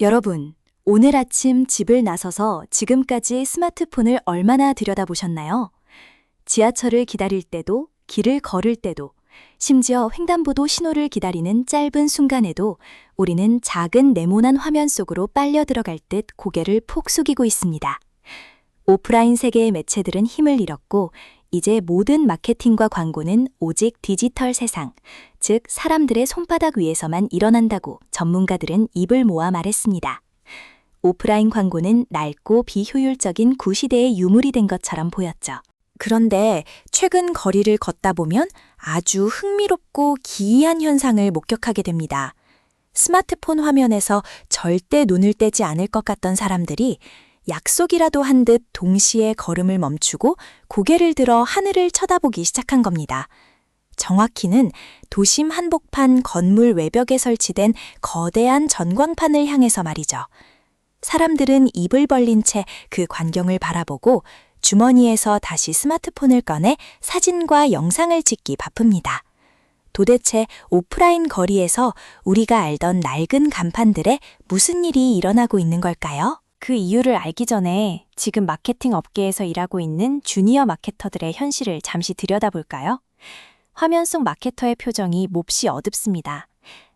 여러분, 오늘 아침 집을 나서서 지금까지 스마트폰을 얼마나 들여다보셨나요? 지하철을 기다릴 때도, 길을 걸을 때도, 심지어 횡단보도 신호를 기다리는 짧은 순간에도 우리는 작은 네모난 화면 속으로 빨려 들어갈 듯 고개를 푹 숙이고 있습니다. 오프라인 세계의 매체들은 힘을 잃었고, 이제 모든 마케팅과 광고는 오직 디지털 세상, 즉 사람들의 손바닥 위에서만 일어난다고 전문가들은 입을 모아 말했습니다. 오프라인 광고는 낡고 비효율적인 구시대의 유물이 된 것처럼 보였죠. 그런데 최근 거리를 걷다 보면 아주 흥미롭고 기이한 현상을 목격하게 됩니다. 스마트폰 화면에서 절대 눈을 떼지 않을 것 같던 사람들이 약속이라도 한 듯 동시에 걸음을 멈추고 고개를 들어 하늘을 쳐다보기 시작한 겁니다. 정확히는 도심 한복판 건물 외벽에 설치된 거대한 전광판을 향해서 말이죠. 사람들은 입을 벌린 채 그 광경을 바라보고 주머니에서 다시 스마트폰을 꺼내 사진과 영상을 찍기 바쁩니다. 도대체 오프라인 거리에서 우리가 알던 낡은 간판들에 무슨 일이 일어나고 있는 걸까요? 그 이유를 알기 전에 지금 마케팅 업계에서 일하고 있는 주니어 마케터들의 현실을 잠시 들여다볼까요? 화면 속 마케터의 표정이 몹시 어둡습니다.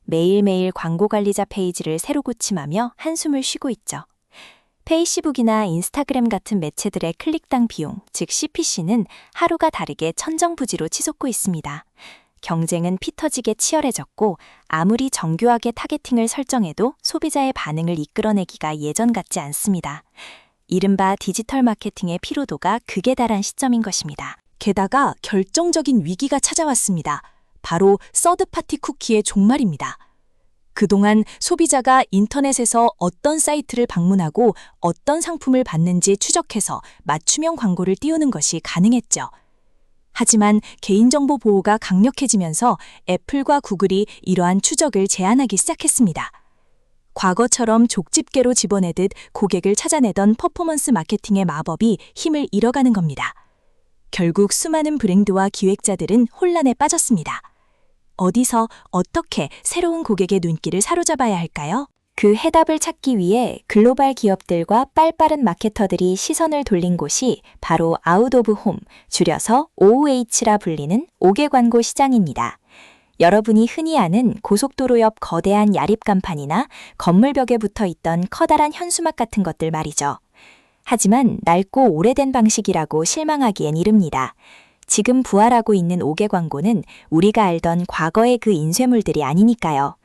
매일매일 광고 관리자 페이지를 새로 고침하며 한숨을 쉬고 있죠. 페이스북이나 인스타그램 같은 매체들의 클릭당 비용, 즉 CPC는 하루가 다르게 천정부지로 치솟고 있습니다. 경쟁은 피 터지게 치열해졌고 아무리 정교하게 타겟팅을 설정해도 소비자의 반응을 이끌어내기가 예전 같지 않습니다. 이른바 디지털 마케팅의 피로도가 극에 달한 시점인 것입니다. 게다가 결정적인 위기가 찾아왔습니다. 바로 서드파티 쿠키의 종말입니다. 그동안 소비자가 인터넷에서 어떤 사이트를 방문하고 어떤 상품을 받는지 추적해서 맞춤형 광고를 띄우는 것이 가능했죠. 하지만 개인정보 보호가 강력해지면서 애플과 구글이 이러한 추적을 제한하기 시작했습니다. 과거처럼 족집게로 집어내듯 고객을 찾아내던 퍼포먼스 마케팅의 마법이 힘을 잃어가는 겁니다. 결국 수많은 브랜드와 기획자들은 혼란에 빠졌습니다. 어디서 어떻게 새로운 고객의 눈길을 사로잡아야 할까요? 그 해답을 찾기 위해 글로벌 기업들과 빨빠른 마케터들이 시선을 돌린 곳이 바로 아웃 오브 홈, 줄여서 OOH라 불리는 5개 광고 시장입니다. 여러분이 흔히 아는 고속도로 옆 거대한 야립 간판이나 건물 벽에 붙어 있던 커다란 현수막 같은 것들 말이죠. 하지만 낡고 오래된 방식이라고 실망하기엔 이릅니다. 지금 부활하고 있는 5개 광고는 우리가 알던 과거의 그 인쇄물들이 아니니까요.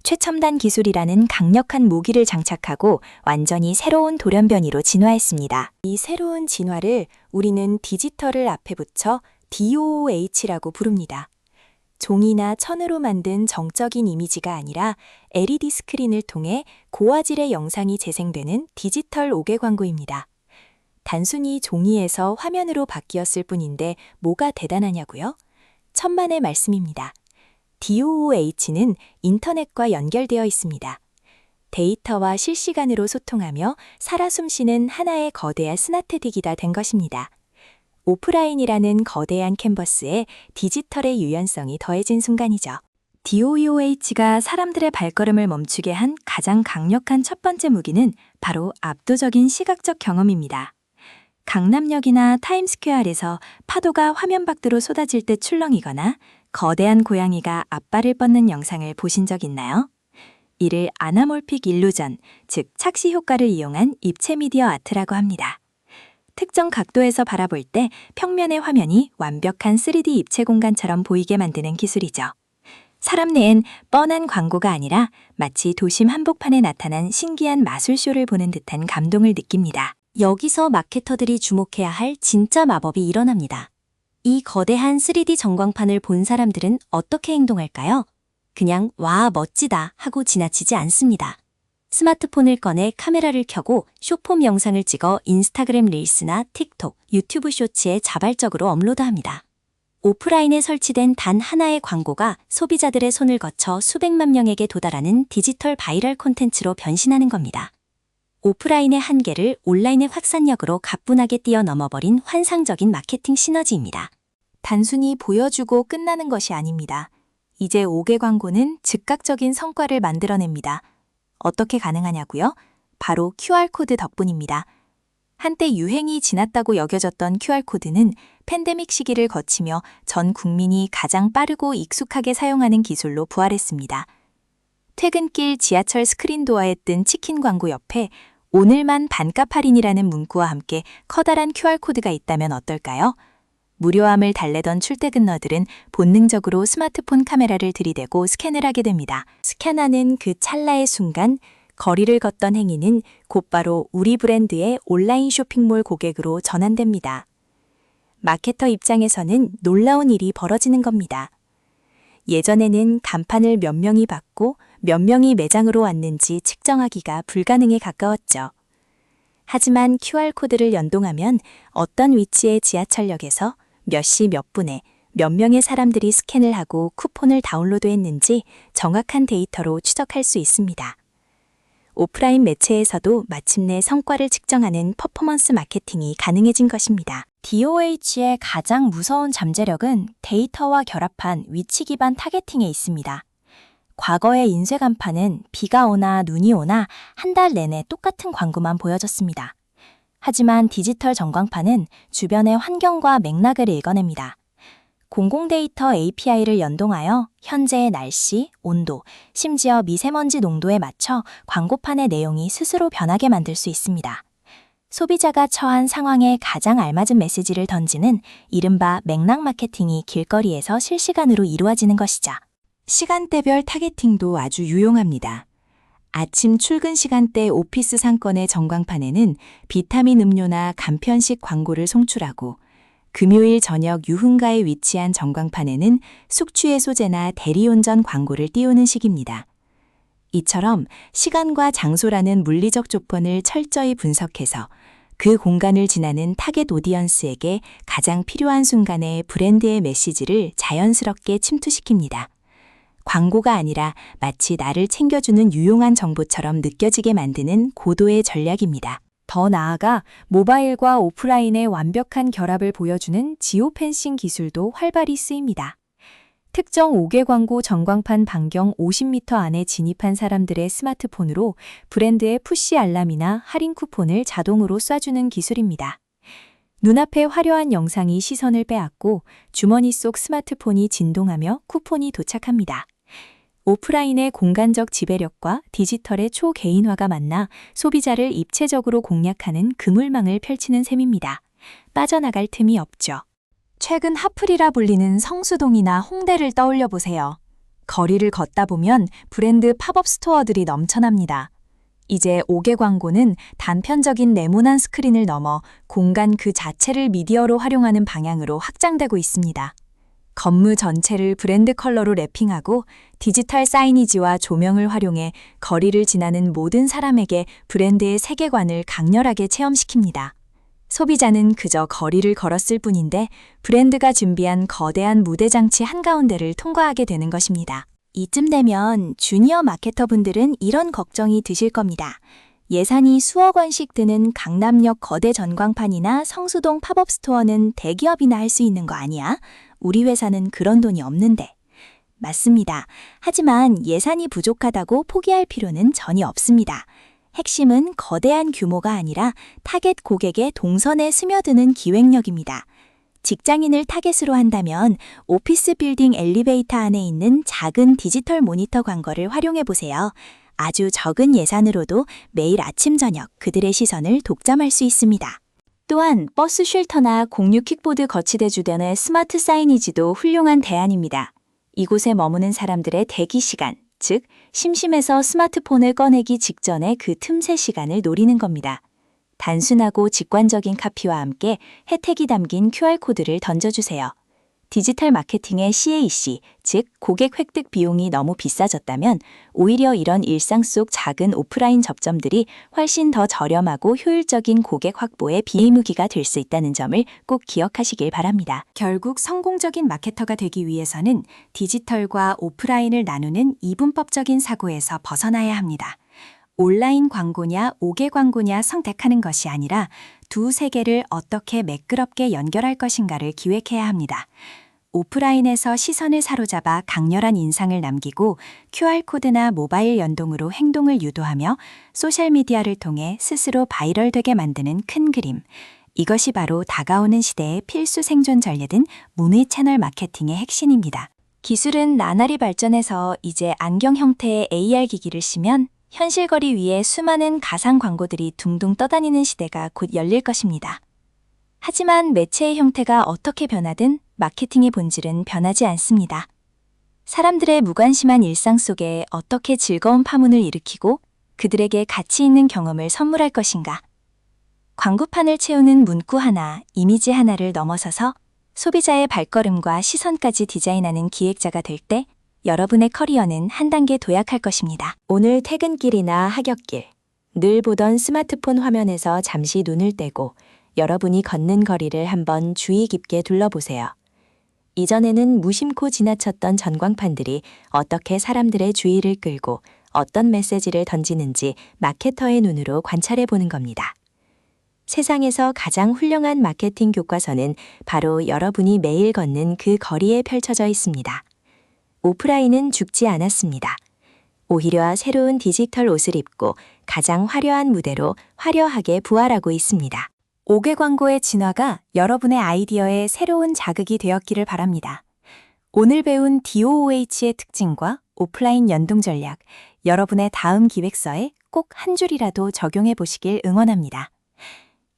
최첨단 기술이라는 강력한 무기를 장착하고 완전히 새로운 돌연변이로 진화했습니다. 이 새로운 진화를 우리는 디지털을 앞에 붙여 DOOH라고 부릅니다. 종이나 천으로 만든 정적인 이미지가 아니라 LED 스크린을 통해 고화질의 영상이 재생되는 디지털 5개 광고입니다. 단순히 종이에서 화면으로 바뀌었을 뿐인데 뭐가 대단하냐고요? 천만의 말씀입니다. DOOH는 인터넷과 연결되어 있습니다. 데이터와 실시간으로 소통하며 살아 숨쉬는 하나의 거대한 스마트디기가 된 것입니다. 오프라인이라는 거대한 캔버스에 디지털의 유연성이 더해진 순간이죠. DOOH가 사람들의 발걸음을 멈추게 한 가장 강력한 첫 번째 무기는 바로 압도적인 시각적 경험입니다. 강남역이나 타임스퀘어에서 파도가 화면 밖으로 쏟아질 때 출렁이거나 거대한 고양이가 앞발을 뻗는 영상을 보신 적 있나요? 이를 아나몰픽 일루전, 즉 착시 효과를 이용한 입체 미디어 아트라고 합니다. 특정 각도에서 바라볼 때 평면의 화면이 완벽한 3D 입체 공간처럼 보이게 만드는 기술이죠. 사람 뇌엔 뻔한 광고가 아니라 마치 도심 한복판에 나타난 신기한 마술쇼를 보는 듯한 감동을 느낍니다. 여기서 마케터들이 주목해야 할 진짜 마법이 일어납니다. 이 거대한 3D 전광판을 본 사람들은 어떻게 행동할까요? 그냥 와 멋지다 하고 지나치지 않습니다. 스마트폰을 꺼내 카메라를 켜고 숏폼 영상을 찍어 인스타그램 릴스나 틱톡, 유튜브 쇼츠에 자발적으로 업로드합니다. 오프라인에 설치된 단 하나의 광고가 소비자들의 손을 거쳐 수백만 명에게 도달하는 디지털 바이럴 콘텐츠로 변신하는 겁니다. 오프라인의 한계를 온라인의 확산력으로 가뿐하게 뛰어넘어버린 환상적인 마케팅 시너지입니다. 단순히 보여주고 끝나는 것이 아닙니다. 이제 5개 광고는 즉각적인 성과를 만들어냅니다. 어떻게 가능하냐고요? 바로 QR코드 덕분입니다. 한때 유행이 지났다고 여겨졌던 QR코드는 팬데믹 시기를 거치며 전 국민이 가장 빠르고 익숙하게 사용하는 기술로 부활했습니다. 퇴근길 지하철 스크린도어에 뜬 치킨 광고 옆에 오늘만 반값 할인이라는 문구와 함께 커다란 QR코드가 있다면 어떨까요? 무료함을 달래던 출퇴근러들은 본능적으로 스마트폰 카메라를 들이대고 스캔을 하게 됩니다. 스캔하는 그 찰나의 순간 거리를 걷던 행위는 곧바로 우리 브랜드의 온라인 쇼핑몰 고객으로 전환됩니다. 마케터 입장에서는 놀라운 일이 벌어지는 겁니다. 예전에는 간판을 몇 명이 받고 몇 명이 매장으로 왔는지 측정하기가 불가능에 가까웠죠. 하지만 QR코드를 연동하면 어떤 위치의 지하철역에서 몇 시 몇 분에 몇 명의 사람들이 스캔을 하고 쿠폰을 다운로드했는지 정확한 데이터로 추적할 수 있습니다. 오프라인 매체에서도 마침내 성과를 측정하는 퍼포먼스 마케팅이 가능해진 것입니다. DOH의 가장 무서운 잠재력은 데이터와 결합한 위치 기반 타겟팅에 있습니다. 과거의 인쇄 간판은 비가 오나 눈이 오나 한 달 내내 똑같은 광고만 보여줬습니다. 하지만 디지털 전광판은 주변의 환경과 맥락을 읽어냅니다. 공공 데이터 API를 연동하여 현재의 날씨, 온도, 심지어 미세먼지 농도에 맞춰 광고판의 내용이 스스로 변하게 만들 수 있습니다. 소비자가 처한 상황에 가장 알맞은 메시지를 던지는 이른바 맥락 마케팅이 길거리에서 실시간으로 이루어지는 것이죠. 시간대별 타겟팅도 아주 유용합니다. 아침 출근 시간대 오피스 상권의 전광판에는 비타민 음료나 간편식 광고를 송출하고 금요일 저녁 유흥가에 위치한 전광판에는 숙취의 소재나 대리운전 광고를 띄우는 식입니다. 이처럼 시간과 장소라는 물리적 조건을 철저히 분석해서 그 공간을 지나는 타겟 오디언스에게 가장 필요한 순간에 브랜드의 메시지를 자연스럽게 침투시킵니다. 광고가 아니라 마치 나를 챙겨주는 유용한 정보처럼 느껴지게 만드는 고도의 전략입니다. 더 나아가 모바일과 오프라인의 완벽한 결합을 보여주는 지오펜싱 기술도 활발히 쓰입니다. 특정 5개 광고 전광판 반경 50m 안에 진입한 사람들의 스마트폰으로 브랜드의 푸시 알람이나 할인 쿠폰을 자동으로 쏴주는 기술입니다. 눈앞의 화려한 영상이 시선을 빼앗고 주머니 속 스마트폰이 진동하며 쿠폰이 도착합니다. 오프라인의 공간적 지배력과 디지털의 초개인화가 만나 소비자를 입체적으로 공략하는 그물망을 펼치는 셈입니다. 빠져나갈 틈이 없죠. 최근 핫플이라 불리는 성수동이나 홍대를 떠올려 보세요. 거리를 걷다 보면 브랜드 팝업 스토어들이 넘쳐납니다. 이제 5개 광고는 단편적인 네모난 스크린을 넘어 공간 그 자체를 미디어로 활용하는 방향으로 확장되고 있습니다. 건물 전체를 브랜드 컬러로 랩핑하고 디지털 사이니지와 조명을 활용해 거리를 지나는 모든 사람에게 브랜드의 세계관을 강렬하게 체험시킵니다. 소비자는 그저 거리를 걸었을 뿐인데 브랜드가 준비한 거대한 무대 장치 한가운데를 통과하게 되는 것입니다. 이쯤 되면 주니어 마케터분들은 이런 걱정이 드실 겁니다. 예산이 수억 원씩 드는 강남역 거대 전광판이나 성수동 팝업 스토어는 대기업이나 할 수 있는 거 아니야? 우리 회사는 그런 돈이 없는데. 맞습니다. 하지만 예산이 부족하다고 포기할 필요는 전혀 없습니다. 핵심은 거대한 규모가 아니라 타겟 고객의 동선에 스며드는 기획력입니다. 직장인을 타겟으로 한다면 오피스 빌딩 엘리베이터 안에 있는 작은 디지털 모니터 광고를 활용해 보세요. 아주 적은 예산으로도 매일 아침 저녁 그들의 시선을 독점할 수 있습니다. 또한 버스 쉘터나 공유 킥보드 거치대 주변의 스마트 사이니지도 훌륭한 대안입니다. 이곳에 머무는 사람들의 대기 시간, 즉 심심해서 스마트폰을 꺼내기 직전의 그 틈새 시간을 노리는 겁니다. 단순하고 직관적인 카피와 함께 혜택이 담긴 QR코드를 던져주세요. 디지털 마케팅의 CAC, 즉 고객 획득 비용이 너무 비싸졌다면 오히려 이런 일상 속 작은 오프라인 접점들이 훨씬 더 저렴하고 효율적인 고객 확보의 비무기가 될 수 있다는 점을 꼭 기억하시길 바랍니다. 결국 성공적인 마케터가 되기 위해서는 디지털과 오프라인을 나누는 이분법적인 사고에서 벗어나야 합니다. 온라인 광고냐 5개 광고냐 선택하는 것이 아니라 두 세계를 어떻게 매끄럽게 연결할 것인가를 기획해야 합니다. 오프라인에서 시선을 사로잡아 강렬한 인상을 남기고 QR코드나 모바일 연동으로 행동을 유도하며 소셜미디어를 통해 스스로 바이럴되게 만드는 큰 그림. 이것이 바로 다가오는 시대의 필수 생존 전략인 문의 채널 마케팅의 핵심입니다. 기술은 나날이 발전해서 이제 안경 형태의 AR 기기를 쓰면 현실거리 위에 수많은 가상 광고들이 둥둥 떠다니는 시대가 곧 열릴 것입니다. 하지만 매체의 형태가 어떻게 변하든 마케팅의 본질은 변하지 않습니다. 사람들의 무관심한 일상 속에 어떻게 즐거운 파문을 일으키고 그들에게 가치 있는 경험을 선물할 것인가. 광고판을 채우는 문구 하나, 이미지 하나를 넘어서서 소비자의 발걸음과 시선까지 디자인하는 기획자가 될 때 여러분의 커리어는 한 단계 도약할 것입니다. 오늘 퇴근길이나 하굣길, 늘 보던 스마트폰 화면에서 잠시 눈을 떼고 여러분이 걷는 거리를 한번 주의 깊게 둘러보세요. 이전에는 무심코 지나쳤던 전광판들이 어떻게 사람들의 주의를 끌고 어떤 메시지를 던지는지 마케터의 눈으로 관찰해 보는 겁니다. 세상에서 가장 훌륭한 마케팅 교과서는 바로 여러분이 매일 걷는 그 거리에 펼쳐져 있습니다. 오프라인은 죽지 않았습니다. 오히려 새로운 디지털 옷을 입고 가장 화려한 무대로 화려하게 부활하고 있습니다. 5개 광고의 진화가 여러분의 아이디어에 새로운 자극이 되었기를 바랍니다. 오늘 배운 DOOH의 특징과 오프라인 연동 전략, 여러분의 다음 기획서에 꼭 한 줄이라도 적용해 보시길 응원합니다.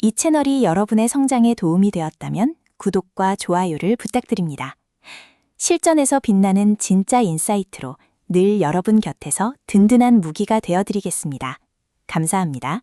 이 채널이 여러분의 성장에 도움이 되었다면 구독과 좋아요를 부탁드립니다. 실전에서 빛나는 진짜 인사이트로 늘 여러분 곁에서 든든한 무기가 되어드리겠습니다. 감사합니다.